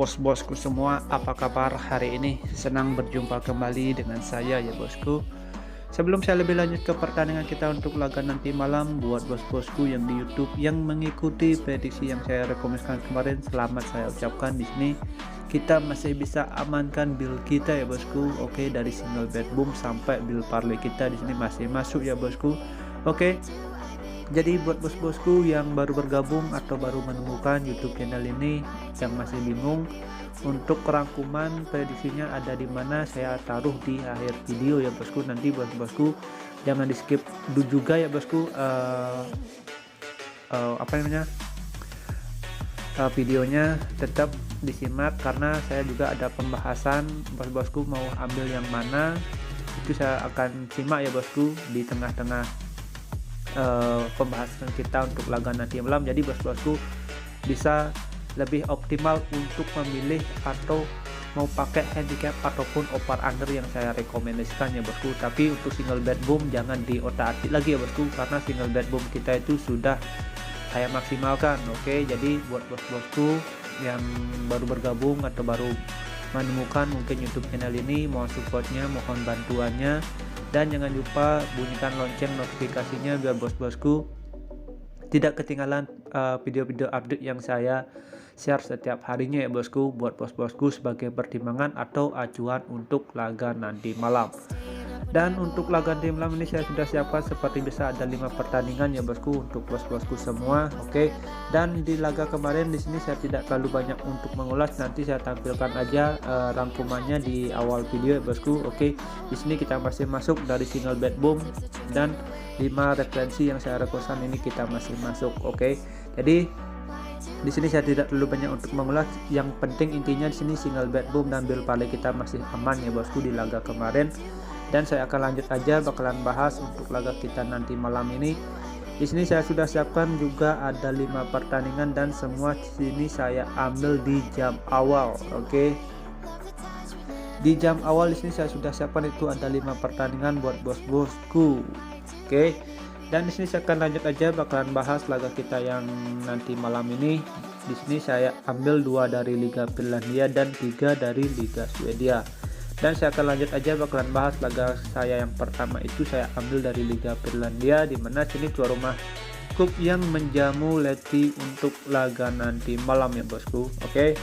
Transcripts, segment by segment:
bos-bosku semua, apa kabar hari ini? Senang berjumpa kembali dengan saya ya bosku. Sebelum saya lebih lanjut ke pertandingan kita untuk laga nanti malam, buat bos-bosku yang di YouTube yang mengikuti prediksi yang saya rekomendasikan kemarin, selamat saya ucapkan di sini. Kita masih bisa amankan build kita ya bosku. Oke, dari single bed boom sampai build parlay kita di sini masih masuk ya bosku. Oke. Jadi buat bos-bosku yang baru bergabung atau baru menemukan YouTube channel ini yang masih bingung, untuk rangkuman prediksinya ada di mana saya taruh di akhir video ya bosku. Nanti buat bosku jangan di skip juga ya bosku, videonya tetap disimak karena saya juga ada pembahasan. Bos-bosku mau ambil yang mana itu saya akan simak ya bosku di tengah-tengah pembahasan kita untuk laga nanti malam. Jadi bos-bosku bisa lebih optimal untuk memilih atau mau pakai handicap ataupun over under yang saya rekomendasikan ya bosku. Tapi untuk single bet boom jangan diotak-atik lagi ya bosku, karena single bet boom kita itu sudah saya maksimalkan. Oke, jadi buat bos-bosku yang baru bergabung atau baru menemukan mungkin YouTube channel ini, mohon supportnya, mohon bantuannya, dan jangan lupa bunyikan lonceng notifikasinya biar bos-bosku tidak ketinggalan video-video update yang saya share setiap harinya ya bosku, buat bos-bosku sebagai pertimbangan atau acuan untuk laga nanti malam. Dan untuk laga nanti malam ini saya sudah siapkan seperti biasa ada 5 pertandingan ya bosku untuk bos-bosku semua. Oke. Dan di laga kemarin di sini saya tidak terlalu banyak untuk mengulas, nanti saya tampilkan aja rangkumannya di awal video ya bosku. Oke. Di sini kita masih masuk dari single bet boom dan 5 referensi yang saya rekomendasikan ini kita masih masuk. Oke. Jadi di sini saya tidak terlalu banyak untuk mengulas. Yang penting intinya di sini single bet boom dan build parlay kita masih aman ya bosku di laga kemarin. Dan saya akan lanjut aja bakalan bahas untuk laga kita nanti malam ini. Di sini saya sudah siapkan juga ada 5 pertandingan dan semua di sini saya ambil di jam awal. Oke. Di jam awal di sini saya sudah siapkan itu ada 5 pertandingan buat bos-bosku. Oke. Dan di sini saya akan lanjut aja bakalan bahas laga kita yang nanti malam ini. Di sini saya ambil 2 dari Liga Finlandia dan 3 dari Liga Swedia. Dan saya akan lanjut aja bakalan bahas laga saya yang pertama itu saya ambil dari Liga Finlandia, di mana sini tuan rumah klub yang menjamu Leti untuk laga nanti malam ya bosku. Oke.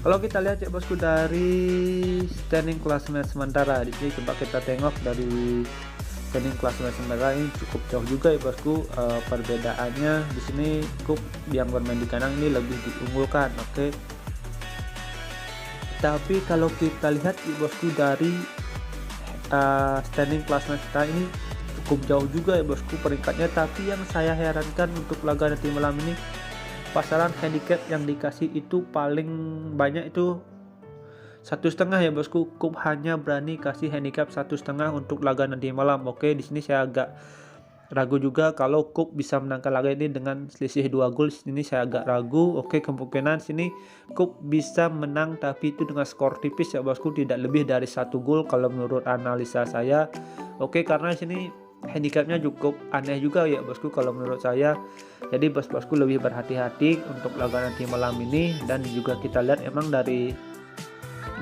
Kalau kita lihat ya bosku dari standing klasemen sementara di sini, coba kita tengok dari standing klasemen sementara ini cukup jauh juga ya bosku. Perbedaannya di sini klub yang bermain di kandang ini lebih diunggulkan. Oke. Tapi kalau kita lihat bosku dari standing klasemen kita ini cukup jauh juga ya bosku peringkatnya. Tapi yang saya herankan untuk laga nanti malam ini, pasaran handicap yang dikasih itu paling banyak itu 1,5 ya bosku. Kup hanya berani kasih handicap 1,5 untuk laga nanti malam. Oke, di sini saya agak ragu juga kalau Kup bisa menangkan laga ini dengan selisih 2 gol. Sini saya agak ragu. Oke, kemungkinan sini Kup bisa menang tapi itu dengan skor tipis ya bosku, tidak lebih dari 1 gol kalau menurut analisa saya. Oke, karena sini handicapnya cukup aneh juga ya bosku kalau menurut saya. Jadi bos-bosku lebih berhati-hati untuk laga nanti malam ini. Dan juga kita lihat emang dari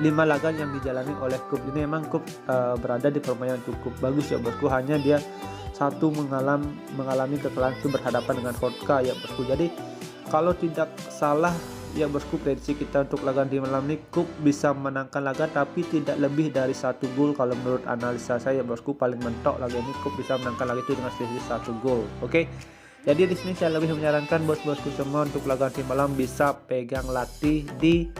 5 laga yang dijalani oleh Kup ini emang Kup berada di permainan cukup bagus ya bosku. Hanya dia satu mengalami kekalahan itu berhadapan dengan Vodka ya bosku. Jadi kalau tidak salah ya bosku, prediksi kita untuk laga di malam ini Kup bisa menangkan laga tapi tidak lebih dari 1 gol kalau menurut analisa saya ya bosku. Paling mentok laga ini Kup bisa menangkan laga itu dengan selisih 1 gol. Oke. Jadi di sini saya lebih menyarankan bos-bosku semua untuk laga di malam bisa pegang latih di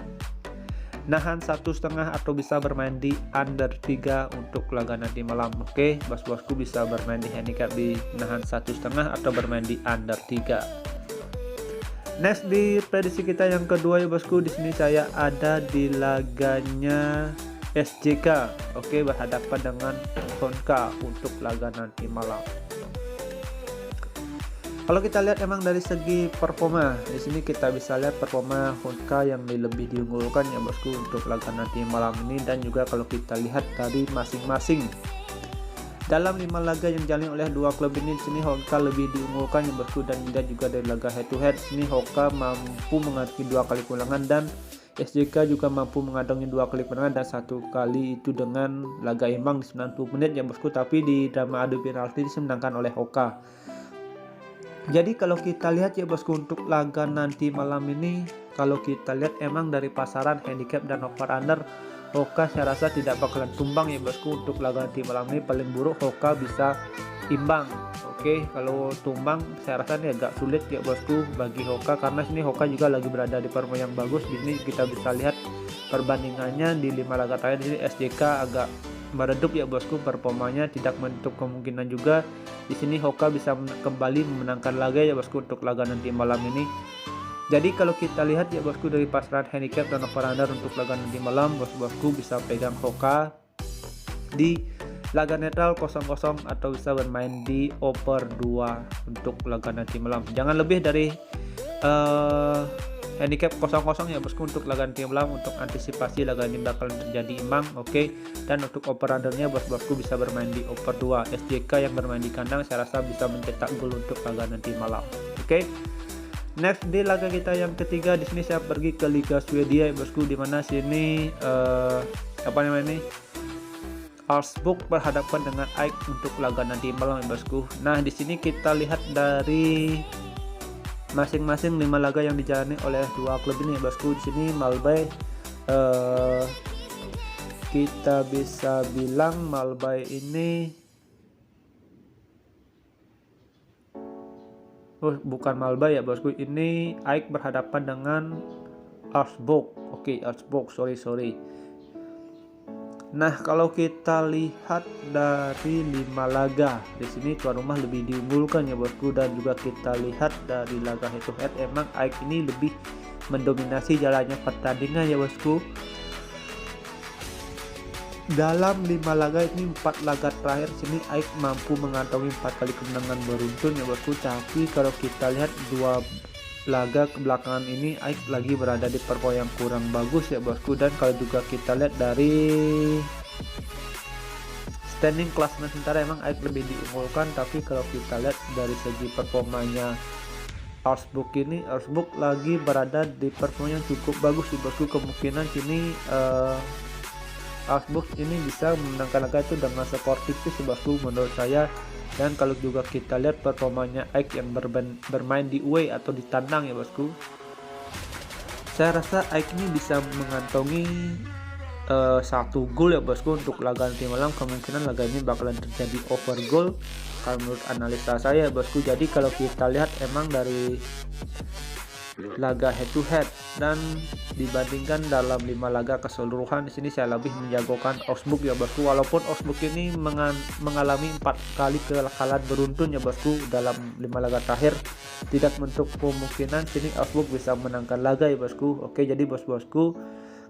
nahan 1,5 atau bisa bermain di under 3 untuk laga nanti malam. Oke, bos-bosku bisa bermain di handicap di nahan 1,5 atau bermain di under 3. Next di prediksi kita yang kedua ya bosku, di sini saya ada di laganya SJK. Oke, berhadapan dengan Honka untuk laga nanti malam. Kalau kita lihat emang dari segi performa, di sini kita bisa lihat performa Honka yang lebih diunggulkan ya bosku untuk laga nanti malam ini. Dan juga kalau kita lihat dari masing-masing Dalam 5 laga yang dijalani oleh dua klub ini, di sini Hoka lebih diunggulkan ya bosku, dan dilihat juga dari laga head to head sini Hoka mampu menghadapi 2 kali kemenangan dan SJK juga mampu mengantongi 2 kali kemenangan dan 1 kali itu dengan laga imbang di 90 menit ya bosku, tapi di drama adu penalti dimenangkan oleh Hoka. Jadi kalau kita lihat ya bosku, untuk laga nanti malam ini, kalau kita lihat emang dari pasaran handicap dan over under, Hoka saya rasa tidak bakalan tumbang ya bosku. Untuk laga nanti malam ini paling buruk Hoka bisa imbang. Oke, kalau tumbang saya rasa ini agak sulit ya bosku bagi Hoka, karena sini Hoka juga lagi berada di performa yang bagus. Di sini kita bisa lihat perbandingannya di 5 laga terakhir, ini SJK agak meredup ya bosku performanya, tidak menutup kemungkinan juga di sini Hoka bisa kembali memenangkan laga ya bosku untuk laga nanti malam ini. Jadi kalau kita lihat ya bosku dari pasaran handicap dan over under untuk laga nanti malam, bosku bisa pegang Hoka di laga netral 0-0 atau bisa bermain di over 2 untuk laga nanti malam. Jangan lebih dari handicap 0-0 ya bosku untuk laga nanti malam, untuk antisipasi laga ini bakal terjadi imbang. Oke. Dan untuk over undernya bosku bisa bermain di over 2. SJK yang bermain di kandang saya rasa bisa mencetak gol untuk laga nanti malam. Oke. Next di laga kita yang ketiga, di sini saya pergi ke Liga Swedia ya bosku, di mana sini Augsburg berhadapan dengan AIK untuk laga nanti malam ya bosku. Nah, di sini kita lihat dari masing-masing 5 laga yang dijalani oleh dua klub ini ya bosku. Di sini Malmö kita bisa bilang Malmö ini bukan Malmö ya bosku, ini AIK berhadapan dengan Augsburg. Oke, Augsburg, sorry. Nah, kalau kita lihat dari 5 laga, di sini tuan rumah lebih diunggulkan ya bosku, dan juga kita lihat dari laga head to head emang AIK ini lebih mendominasi jalannya pertandingan ya bosku. Dalam 5 laga ini, 4 laga terakhir sini AIK mampu mengantongi 4 kali kemenangan beruntun ya bosku. Tapi kalau kita lihat 2 laga kebelakangan ini AIK lagi berada di performa yang kurang bagus ya bosku. Dan kalau juga kita lihat dari standing klasemen sementara emang AIK lebih diunggulkan, tapi kalau kita lihat dari segi performanya Augsburg ini, Augsburg lagi berada di performa yang cukup bagus ya bosku. Kemungkinan sini Augsburg ini bisa memenangkan laga itu dengan skor tipis bosku menurut saya. Dan kalau juga kita lihat performanya AIK yang bermain di away atau di tandang ya bosku, saya rasa AIK ini bisa mengantongi 1 gol ya bosku untuk laga nanti malam. Kemungkinan laga ini bakalan terjadi over goal kalau menurut analisa saya bosku. Jadi kalau kita lihat emang dari laga head to head dan dibandingkan dalam 5 laga keseluruhan, di sini saya lebih menjagokan Augsburg ya bosku. Walaupun Augsburg ini mengalami 4 kali kekalahan beruntun ya bosku dalam 5 laga terakhir, tidak menutup kemungkinan sini Augsburg bisa menangkan laga ya bosku. Oke, jadi bosku,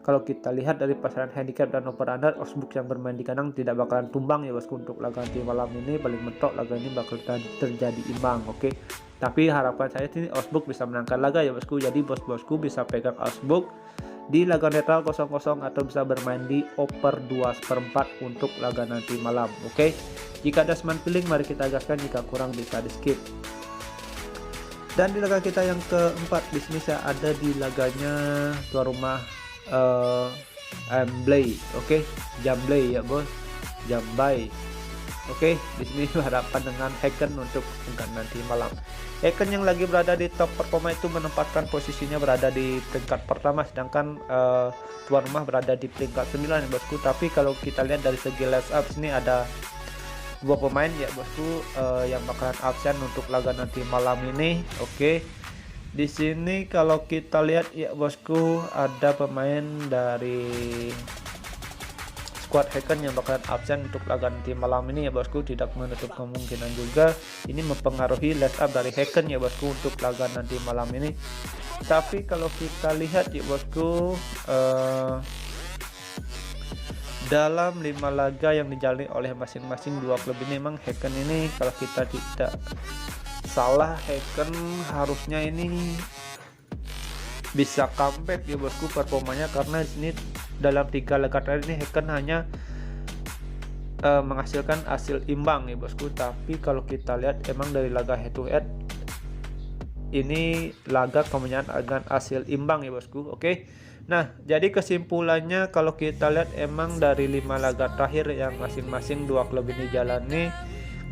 kalau kita lihat dari pasaran handicap dan over under, Augsburg yang bermain di kandang tidak bakalan tumbang ya bosku untuk laga nanti malam ini. Paling mentok laga ini bakal terjadi imbang. Oke. Tapi harapan saya ini Augsburg bisa menangkan laga ya bosku. Jadi bosku bisa pegang Augsburg di laga netral 0-0 atau bisa bermain di over 2/4 untuk laga nanti malam. Oke. Jika ada smart feeling, mari kita gaskan, jika kurang bisa di skip. Dan di laga kita yang keempat, di sini saya ada di laganya tuan rumah Jamblay. Oke, Jamblay ya bos, Jambai. Oke, di sini berhadapan dengan Häcken untuk nanti malam. Häcken yang lagi berada di top performa itu menempatkan posisinya berada di peringkat pertama, sedangkan tuan rumah berada di peringkat 9 ya bosku. Tapi kalau kita lihat dari segi line up, sini ada 2 pemain ya bosku yang bakalan absen untuk laga nanti malam ini. Oke. Di sini kalau kita lihat ya bosku, ada pemain dari squad Häcken yang bakalan absen untuk laga nanti malam ini ya bosku. Tidak menutup kemungkinan juga ini mempengaruhi line up dari Häcken ya bosku untuk laga nanti malam ini. Tapi kalau kita lihat ya bosku, dalam 5 laga yang dijalani oleh masing-masing 2 klub ini, memang Häcken ini kalau kita tidak salah, Häcken harusnya ini bisa comeback ya bosku performanya, karena di sini dalam 3 laga terakhir ini Häcken hanya menghasilkan hasil imbang ya bosku. Tapi kalau kita lihat emang dari laga head to head ini laga kemenangan dengan hasil imbang ya bosku. Oke. Nah, jadi kesimpulannya kalau kita lihat emang dari 5 laga terakhir yang masing-masing dua klub ini jalani,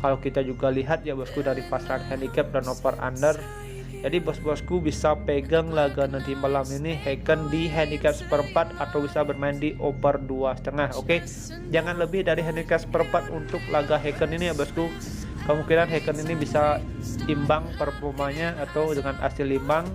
kalau kita juga lihat ya bosku dari fast run handicap dan over under, jadi bos-bosku bisa pegang laga nanti malam ini Hacken di handicap seperempat atau bisa bermain di over 2,5. Oke. Jangan lebih dari handicap seperempat untuk laga Hacken ini ya bosku. Kemungkinan Hacken ini bisa imbang performanya atau dengan hasil imbang.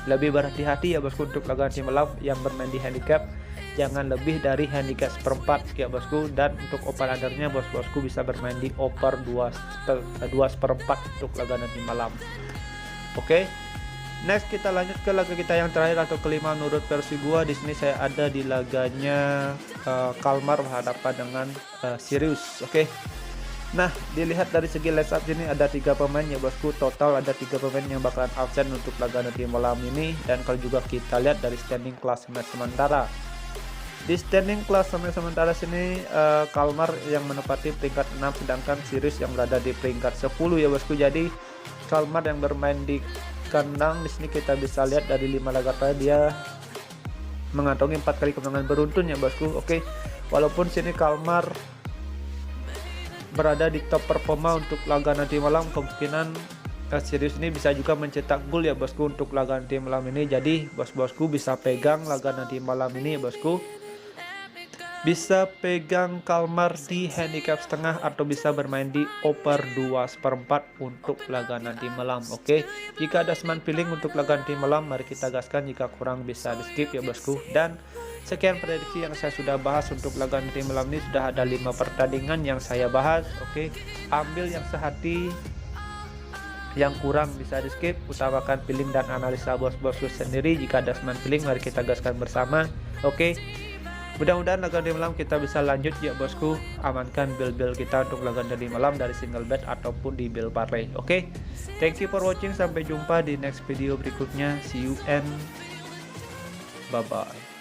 Lebih berhati-hati ya bosku untuk laga nanti malam yang bermain di handicap, jangan lebih dari handicap seperempat ya bosku. Dan untuk over undernya bos-bosku bisa bermain di over 2,4 untuk laga nanti malam. Oke. Next kita lanjut ke laga kita yang terakhir atau kelima menurut versi gua. Di sini saya ada di laganya Kalmar berhadapan dengan Sirius. Oke. Nah, dilihat dari segi line up ini ada 3 pemain ya bosku. Total ada 3 pemain yang bakalan absen untuk laga nanti malam ini. Dan kalau juga kita lihat dari standing klasemen sementara, di standing klasemen sementara sini Kalmar yang menempati peringkat 6, sedangkan Sirius yang berada di peringkat 10 ya bosku. Jadi Kalmar yang bermain di kandang di sini kita bisa lihat dari 5 laga terakhir dia mengantongi 4 kali kemenangan beruntun ya bosku. Oke. Walaupun sini Kalmar berada di top performa untuk laga nanti malam, kemungkinan Sirius ini bisa juga mencetak gol ya bosku untuk laga nanti malam ini. Jadi bos-bosku bisa pegang laga nanti malam ini ya bosku, bisa pegang Kalmar di handicap setengah atau bisa bermain di over 2/4 untuk laga nanti malam. Oke. Jika ada seman feeling untuk laga nanti malam, mari kita gaskan. Jika kurang bisa di skip ya bosku. Dan sekian prediksi yang saya sudah bahas untuk laga nanti malam ini. Sudah ada 5 pertandingan yang saya bahas. Oke. Ambil yang sehati, yang kurang bisa di skip. Utamakan feeling dan analisa bos-bosku sendiri. Jika ada seman feeling, mari kita gaskan bersama. Oke. Mudah-mudahan laga nanti malam kita bisa lanjut ya bosku. Amankan build-build kita untuk laga nanti malam dari single bet ataupun di build parlay. Oke. Thank you for watching. Sampai jumpa di next video berikutnya. See you and bye bye.